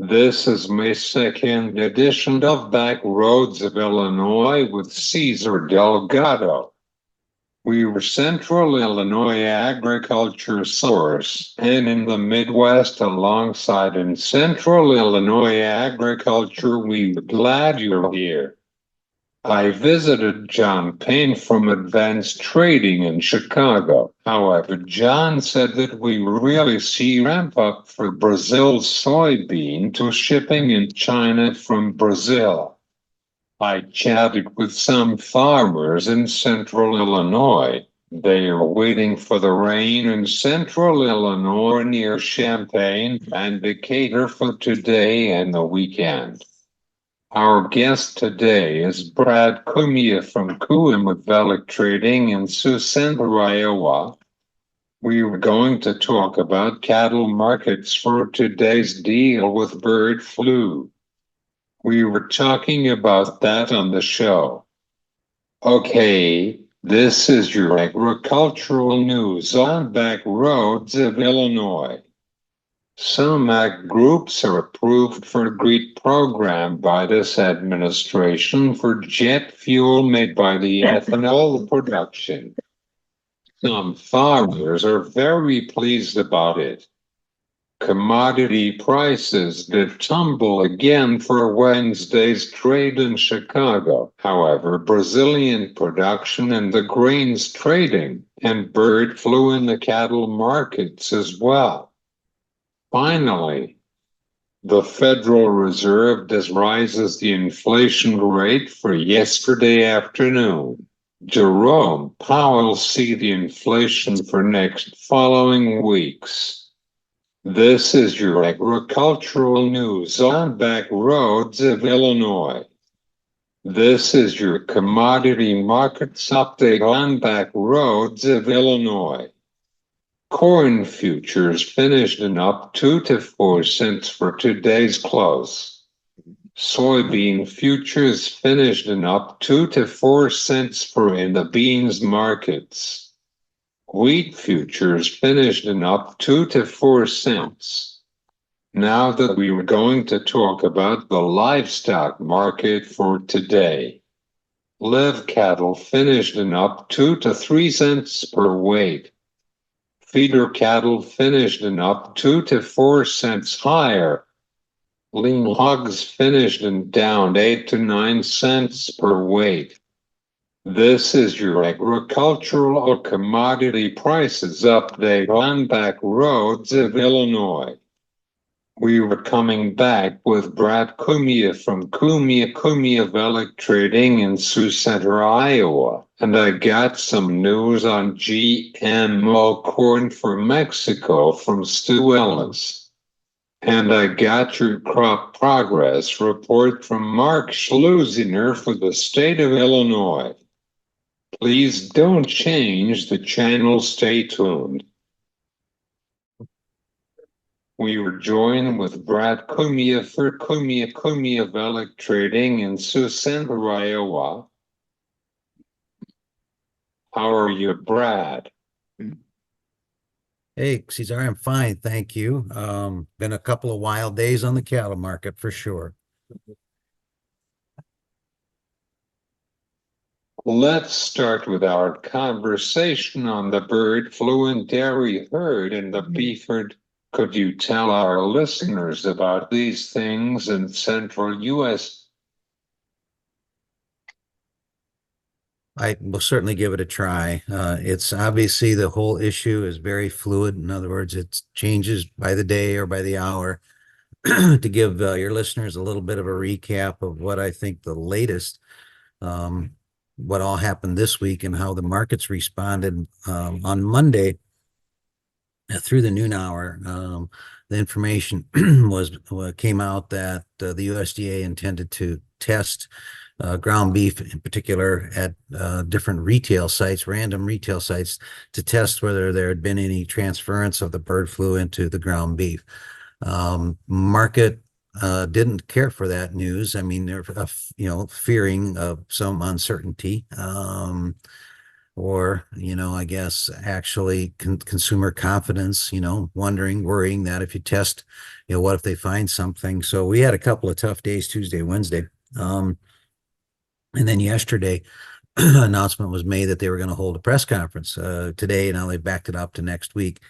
This is my second edition of Back Roads of Illinois with Cesar Delgado. We were Central Illinois agriculture source, and in the Midwest alongside in Central Illinois agriculture, we're glad you're here. I visited John Payne from Advanced Trading in Chicago. However, John said that we really see ramp up for Brazil's soybean to shipping in China from Brazil. I chatted with some farmers in central Illinois. They are waiting for the rain in central Illinois near Champaign and Decatur for today and the weekend. Our guest today is Brad Kooima from Kooima Evielk Trading in Sioux Center, Iowa. We were going to talk about cattle markets for today's deal with bird flu. We were talking about that on the show. Okay, this is your agricultural news on Back Roads of Illinois. Some ag groups are approved for a GREET program by this administration for jet fuel made by the ethanol production. Some farmers are very pleased about it. Commodity prices did tumble again for Wednesday's trade in Chicago. However, Brazilian production in the grains trading and bird flu in the cattle markets as well. Finally, the Federal Reserve rises the inflation rate for yesterday afternoon. Jerome Powell sees the inflation for next following weeks. This is your agricultural news on Back Roads of Illinois. This is your commodity markets update on Back Roads of Illinois. Corn futures finished in up 2 to 4 cents for today's close. Soybean futures finished in up 2 to 4 cents for in the beans markets. Wheat futures finished in up 2 to 4 cents. Now that we were going to talk about the livestock market for today. Live cattle finished in up 2 to 3 cents per weight. Feeder cattle finished in up 2 to 4 cents higher. Lean hogs finished in down 8 to 9 cents per weight. This is your agricultural commodity prices update on Back Roads of Illinois. We were coming back with Brad Kooima from Kooima Kooima Evielk Trading in Sioux Center, Iowa. And I got some news on GMO corn for Mexico from Stu Ellis. And I got your crop progress report from Mark Schlusiner for the state of Illinois. Please don't change the channel, stay tuned. We were joined with Brad Kooima for Kooima Kooima Evielk Trading in Sioux Center, Iowa. How are you, Brad? Hey, Cesar, I'm fine, thank you. Been a couple of wild days on the cattle market for sure. Let's start with our conversation on the bird flu and dairy herd and the beef herd. Could you tell our listeners about these things in central U.S.? I will certainly give it a try. It's obviously the whole issue is very fluid. In other words, it changes by the day or by the hour. To give your listeners a little bit of a recap of what I think the latest, what all happened this week and how the markets responded on Monday through the noon hour. The information came out that the USDA intended to test ground beef in particular at different retail sites, random retail sites, to test whether there had been any transference of the bird flu into the ground beef. Market didn't care for that news. I mean, they're fearing of some uncertainty. or, I guess actually consumer confidence, wondering, worrying that if you test, what if they find something? So we had a couple of tough days, Tuesday, Wednesday. Um, and then yesterday, announcement was made that they were going to hold a press conference today. Now they've backed it up to next week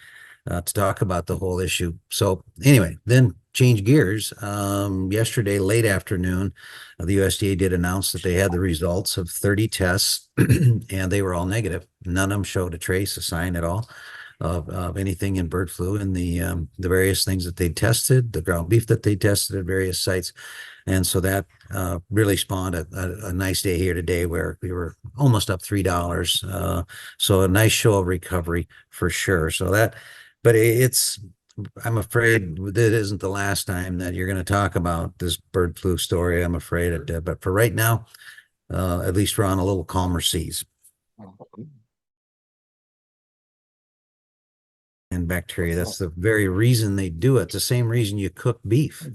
to talk about the whole issue. So anyway, then change gears. Yesterday, late afternoon, the USDA did announce that they had the results of 30 tests, and they were all negative. None of them showed a trace, a sign at all of anything in bird flu. And the various things that they tested, the ground beef that they tested at various sites, and so that really spawned a nice day here today where we were almost up $3. So a nice show of recovery for sure. So that, but I'm afraid that isn't the last time that you're going to talk about this bird flu story. I'm afraid but for right now, at least we're on a little calmer seas. And bacteria. That's the very reason they do it. It's the same reason you cook beef,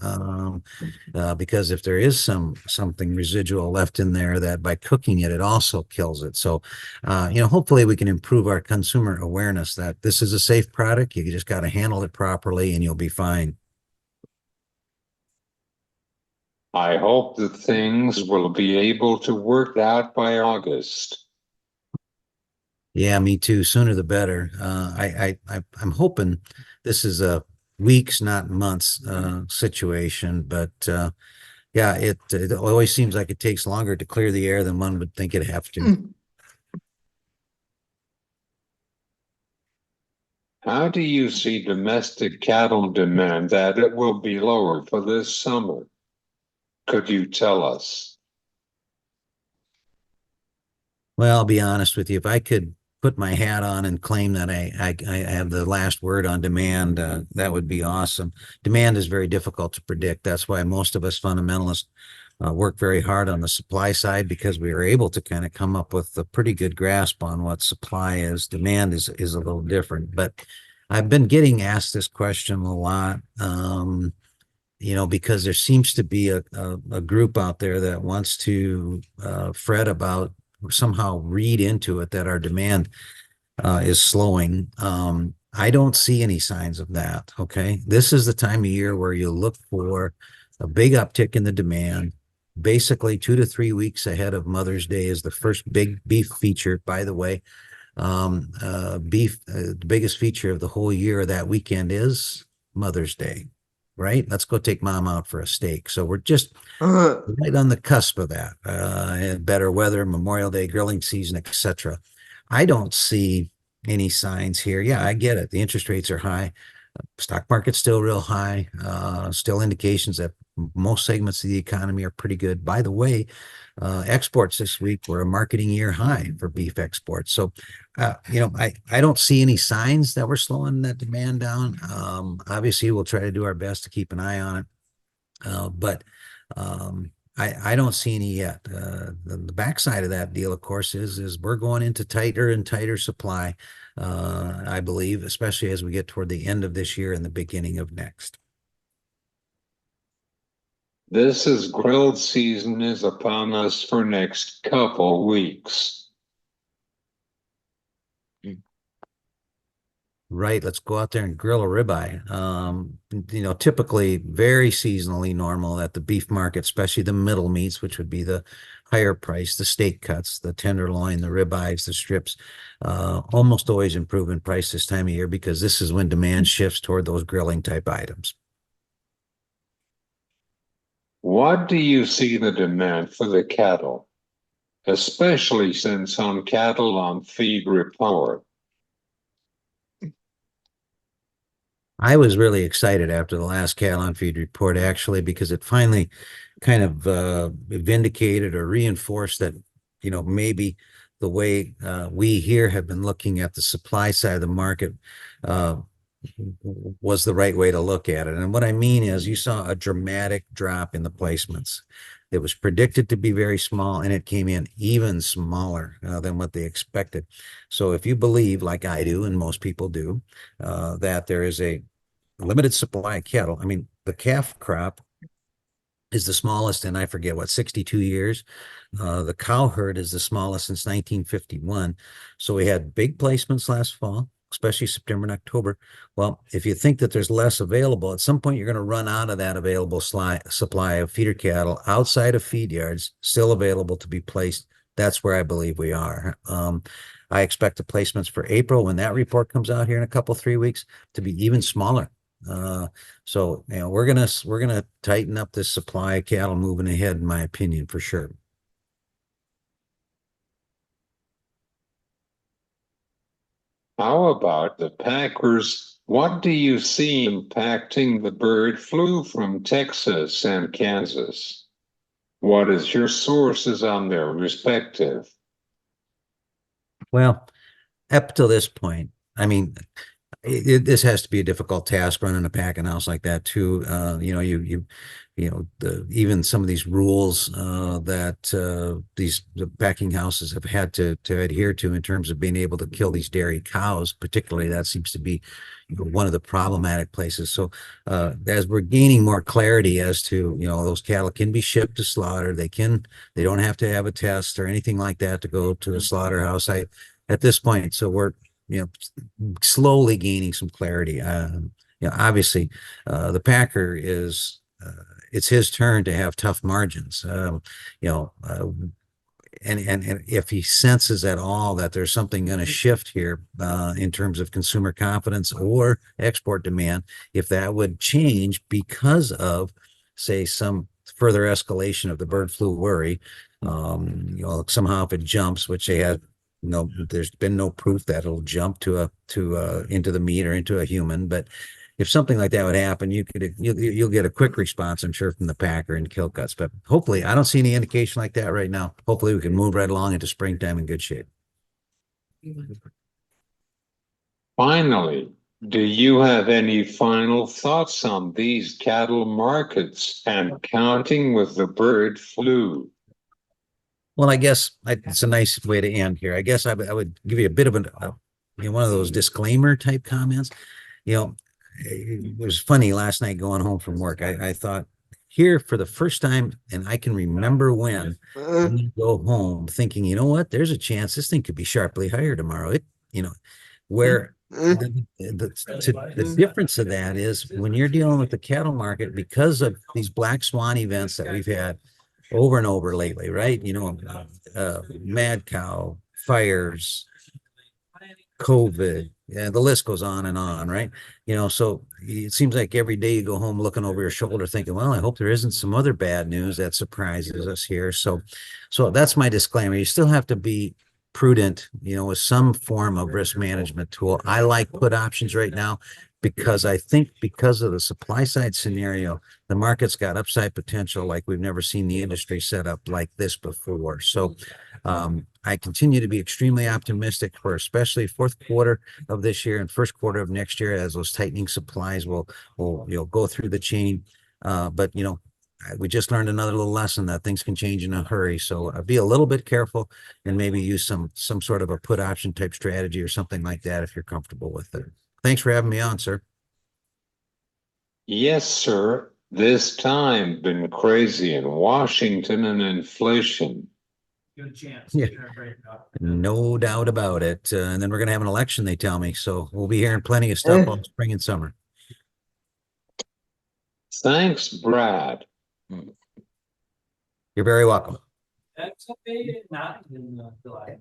because if there is something residual left in there, that by cooking it, it also kills it. So, hopefully we can improve our consumer awareness that this is a safe product. You just got to handle it properly, and you'll be fine. I hope that things will be able to work out by August. Yeah, me too. Sooner the better. I'm hoping this is a weeks, not months, situation, but yeah, it always seems like it takes longer to clear the air than one would think it'd have to. How do you see domestic cattle demand that it will be lower for this summer? Could you tell us? Well, I'll be honest with you. If I could put my hat on and claim that I have the last word on demand, that would be awesome. Demand is very difficult to predict. That's why most of us fundamentalists work very hard on the supply side, because we are able to kind of come up with a pretty good grasp on what supply is. Demand is a little different, but I've been getting asked this question a lot. Because there seems to be a group out there that wants to fret about, somehow read into it, that our demand is slowing. I don't see any signs of that. Okay. This is the time of year where you look for a big uptick in the demand. Basically, 2 to 3 weeks ahead of Mother's Day is the first big beef feature, by the way. The biggest feature of the whole year that weekend is Mother's Day, right? Let's go take mom out for a steak. So we're just right on the cusp of that. And better weather, Memorial Day, grilling season, etc. I don't see any signs here. Yeah, I get it. The interest rates are high. Stock market's still real high. Still indications that most segments of the economy are pretty good. By the way, exports this week were a marketing year high for beef exports. So, I don't see any signs that we're slowing that demand down. Obviously, we'll try to do our best to keep an eye on it. But I don't see any yet. The backside of that deal, of course, is we're going into tighter and tighter supply, I believe, especially as we get toward the end of this year and the beginning of next. This is grilled season is upon us for next couple weeks. Right, let's go out there and grill a ribeye. Typically very seasonally normal at the beef market, especially the middle meats, which would be the higher price, the steak cuts, the tenderloin, the ribeyes, the strips, almost always improve in price this time of year, because this is when demand shifts toward those grilling type items. What do you see the demand for the cattle, especially since some cattle on feed report? I was really excited after the last cattle on feed report, actually, because it finally kind of vindicated or reinforced that, maybe the way we here have been looking at the supply side of the market uh, was the right way to look at it. And what I mean is, you saw a dramatic drop in the placements. It was predicted to be very small, and it came in even smaller than what they expected. So if you believe, like I do, and most people do, that there is a limited supply of cattle, I mean, the calf crop is the smallest in, I forget what, 62 years. The cow herd is the smallest since 1951. So we had big placements last fall, especially September and October. Well, if you think that there's less available, at some point you're going to run out of that available supply of feeder cattle outside of feed yards, still available to be placed. That's where I believe we are. I expect the placements for April, when that report comes out here in a couple, 3 weeks, to be even smaller. So we're gonna tighten up this supply of cattle moving ahead, in my opinion, for sure. How about the Packers? What do you see impacting the bird flu from Texas and Kansas? What is your sources on their respective? Well, up to this point, I mean, this has to be a difficult task running a packing house like that too. Even some of these rules that the packing houses have had to adhere to in terms of being able to kill these dairy cows, particularly, that seems to be one of the problematic places. So as we're gaining more clarity as to, those cattle can be shipped to slaughter, they don't have to have a test or anything like that to go to a slaughterhouse. At this point, so we're slowly gaining some clarity. Obviously, the packer it's his turn to have tough margins. You know, and if he senses at all that there's something going to shift here in terms of consumer confidence or export demand, if that would change because of, say, some further escalation of the bird flu worry, somehow if it jumps, which they had, there's been no proof that it'll jump into the meat or into a human, but if something like that would happen, you'll get a quick response, I'm sure, from the packer and kill cuts. But hopefully, I don't see any indication like that right now. Hopefully, we can move right along into springtime in good shape. Finally, do you have any final thoughts on these cattle markets and counting with the bird flu? Well, I guess it's a nice way to end here. I guess I would give you a bit of one of those disclaimer type comments. It was funny last night going home from work. I thought, here for the first time, and I can remember when, you go home thinking, you know what, there's a chance this thing could be sharply higher tomorrow. Where the difference of that is when you're dealing with the cattle market, because of these black swan events that we've had over and over lately, right? Mad cow, fires, COVID, yeah, the list goes on, right? So it seems like every day you go home looking over your shoulder thinking, well, I hope there isn't some other bad news that surprises us here. So that's my disclaimer. You still have to be prudent, with some form of risk management tool. I like put options right now because I think because of the supply side scenario, the market's got upside potential like we've never seen the industry set up like this before. So I continue to be extremely optimistic for especially fourth quarter of this year and first quarter of next year, as those tightening supplies will go through the chain. But we just learned another little lesson that things can change in a hurry. So be a little bit careful and maybe use some sort of a put option type strategy or something like that if you're comfortable with it. Thanks for having me on, sir. Yes, sir. This time been crazy in Washington and inflation. Good chance. Yeah. No doubt about it. And then we're going to have an election, they tell me. So we'll be hearing plenty of stuff all spring and summer. Thanks, Brad. You're very welcome. That's okay. Not in July.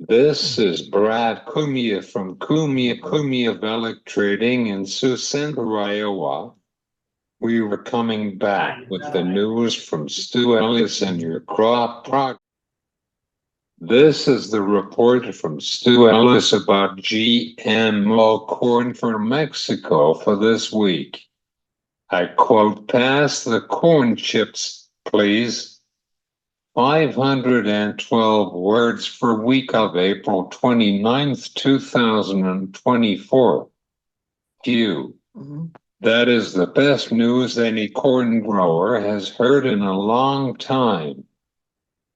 This is Brad Kooima from Kooima Kooima Evielk Trading in Sioux Center, Iowa. We were coming back with the news from Stu Ellis and your crop progress. This is the report from Stu Ellis about GMO corn for Mexico for this week. I quote, "Pass the corn chips, please." 512 words for week of April 29th, 2024. Few. That is the best news any corn grower has heard in a long time.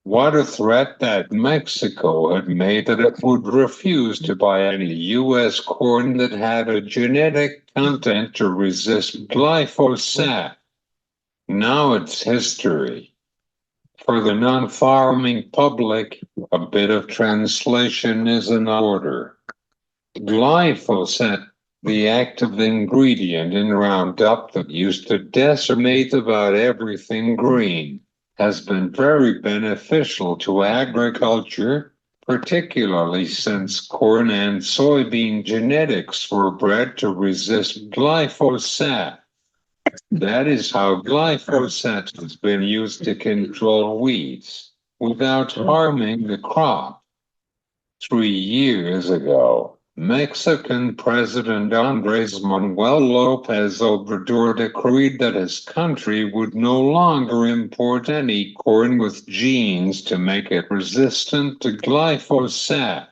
What a threat that Mexico had made that it would refuse to buy any U.S. corn that had a genetic content to resist glyphosate. Now it's history. For the non-farming public, a bit of translation is in order. Glyphosate, the active ingredient in Roundup that used to decimate about everything green, has been very beneficial to agriculture, particularly since corn and soybean genetics were bred to resist glyphosate. That is how glyphosate has been used to control weeds without harming the crop. 3 years ago, Mexican President Andres Manuel Lopez Obrador decreed that his country would no longer import any corn with genes to make it resistant to glyphosate.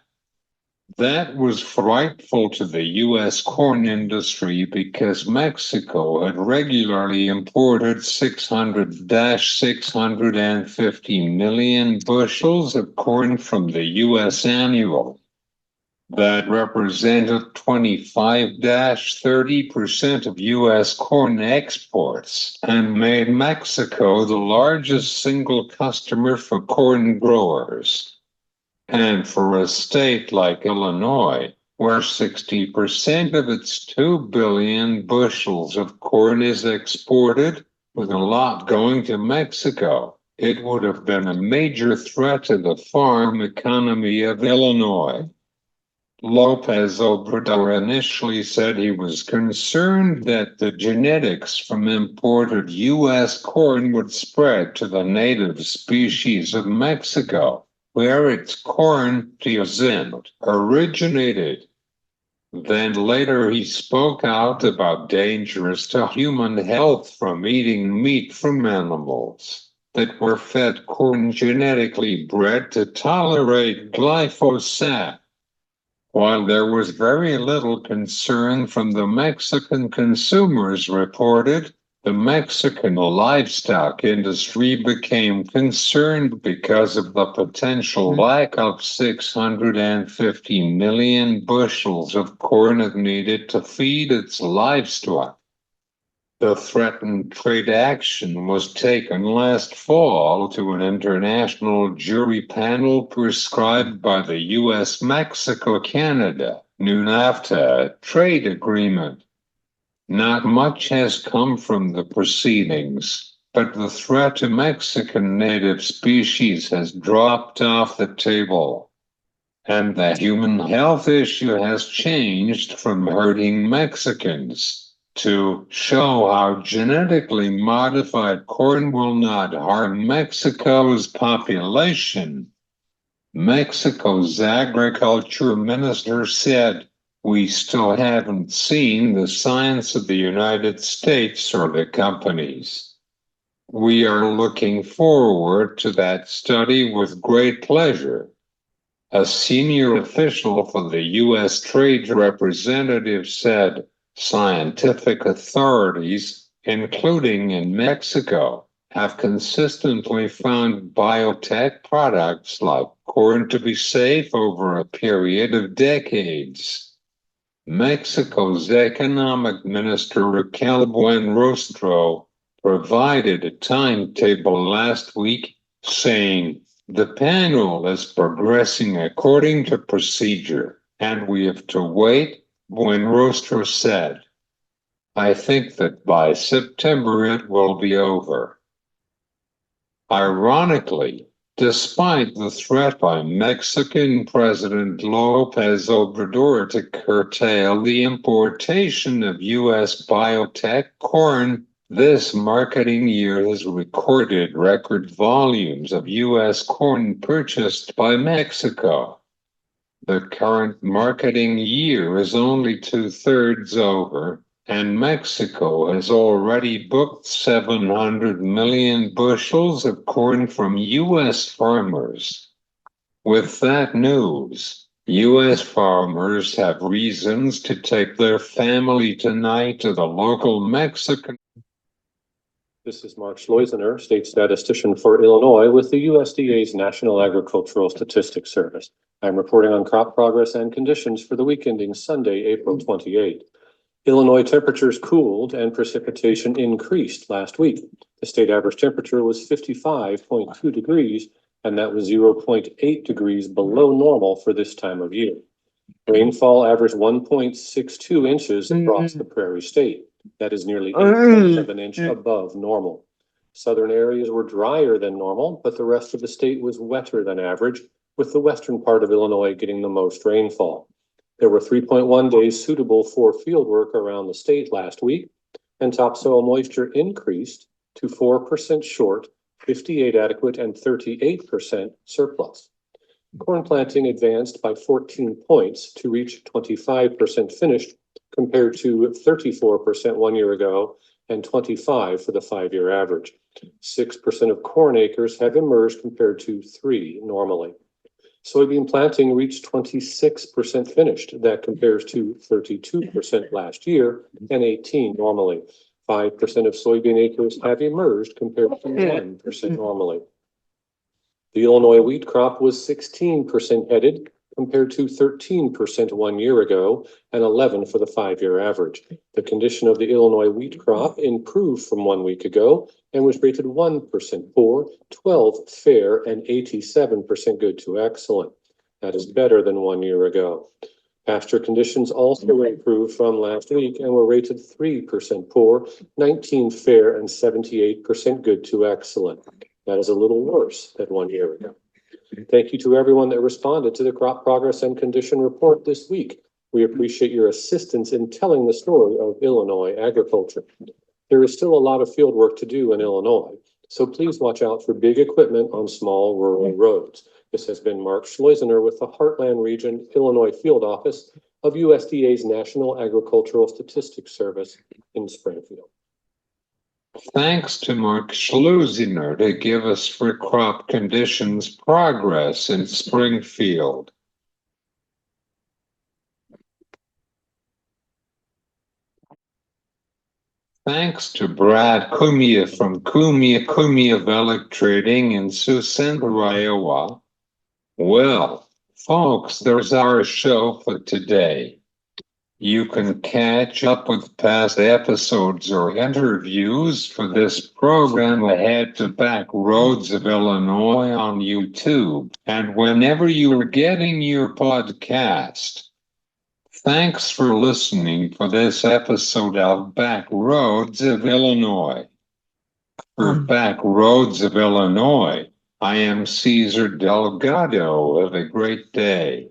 That was frightful to the U.S. corn industry because Mexico had regularly imported 650 million bushels of corn from the U.S. annually. That represented 25-30% of U.S. corn exports and made Mexico the largest single customer for corn growers. And for a state like Illinois, where 60% of its 2 billion bushels of corn is exported, with a lot going to Mexico, it would have been a major threat to the farm economy of Illinois. Lopez Obrador initially said he was concerned that the genetics from imported U.S. corn would spread to the native species of Mexico, where its corn originated. Then later he spoke out about dangers to human health from eating meat from animals that were fed corn genetically bred to tolerate glyphosate. While there was very little concern from the Mexican consumers reported, the Mexican livestock industry became concerned because of the potential lack of 650 million bushels of corn it needed to feed its livestock. The threatened trade action was taken last fall to an international jury panel prescribed by the U.S. Mexico-Canada new NAFTA trade agreement. Not much has come from the proceedings, but the threat to Mexican native species has dropped off the table. And the human health issue has changed from hurting Mexicans to show how genetically modified corn will not harm Mexico's population. Mexico's agriculture minister said, "We still haven't seen the science of the United States or the companies. We are looking forward to that study with great pleasure." A senior official for the U.S. Trade Representative said, "Scientific authorities, including in Mexico, have consistently found biotech products like corn to be safe over a period of decades." Mexico's economic minister Raquel Buenrostro provided a timetable last week saying, "The panel is progressing according to procedure, and we have to wait," Buenrostro said. "I think that by September it will be over." Ironically, despite the threat by Mexican President Lopez Obrador to curtail the importation of U.S. biotech corn, this marketing year has recorded record volumes of U.S. corn purchased by Mexico. The current marketing year is only 2/3 over, and Mexico has already booked 700 million bushels of corn from U.S. farmers. With that news, U.S. farmers have reasons to take their family tonight to the local Mexican This is Mark Schleusner, State Statistician for Illinois with the USDA's National Agricultural Statistics Service. I'm reporting on crop progress and conditions for the week ending Sunday, April 28. Illinois temperatures cooled and precipitation increased last week. The state average temperature was 55.2 degrees, and that was 0.8 degrees below normal for this time of year. Rainfall averaged 1.62 inches across the Prairie State. That is nearly 1/8 of an inch above normal. Southern areas were drier than normal, but the rest of the state was wetter than average, with the western part of Illinois getting the most rainfall. There were 3.1 days suitable for field work around the state last week, and topsoil moisture increased to 4% short, 58 adequate, and 38% surplus. Corn planting advanced by 14 points to reach 25% finished, compared to 34% 1 year ago and 25% for the 5-year average. 6% of corn acres have emerged compared to 3% normally. Soybean planting reached 26% finished. That compares to 32% last year and 18% normally. 5% of soybean acres have emerged compared to 1% normally. The Illinois wheat crop was 16% headed compared to 13% 1 year ago and 11% for the 5-year average. The condition of the Illinois wheat crop improved from 1 week ago and was rated 1% poor, 12% fair, and 87% good to excellent. That is better than 1 year ago. Pasture conditions also improved from last week and were rated 3% poor, 19% fair, and 78% good to excellent. That is a little worse than 1 year ago. Thank you to everyone that responded to the crop progress and condition report this week. We appreciate your assistance in telling the story of Illinois agriculture. There is still a lot of field work to do in Illinois, so please watch out for big equipment on small rural roads. This has been Mark Schleusner with the Heartland Region Illinois Field Office of USDA's National Agricultural Statistics Service in Springfield. Thanks to Mark Schleusner to give us for crop conditions progress in Springfield. Thanks to Brad Kooima from Kooima Kooima Evielk Trading in Sioux Center, Iowa. Well, folks, there's our show for today. You can catch up with past episodes or interviews for this program ahead to Back Roads of Illinois on YouTube and whenever you are getting your podcast. Thanks for listening for this episode of Back Roads of Illinois. For Back Roads of Illinois, I am Cesar Delgado. Have a great day.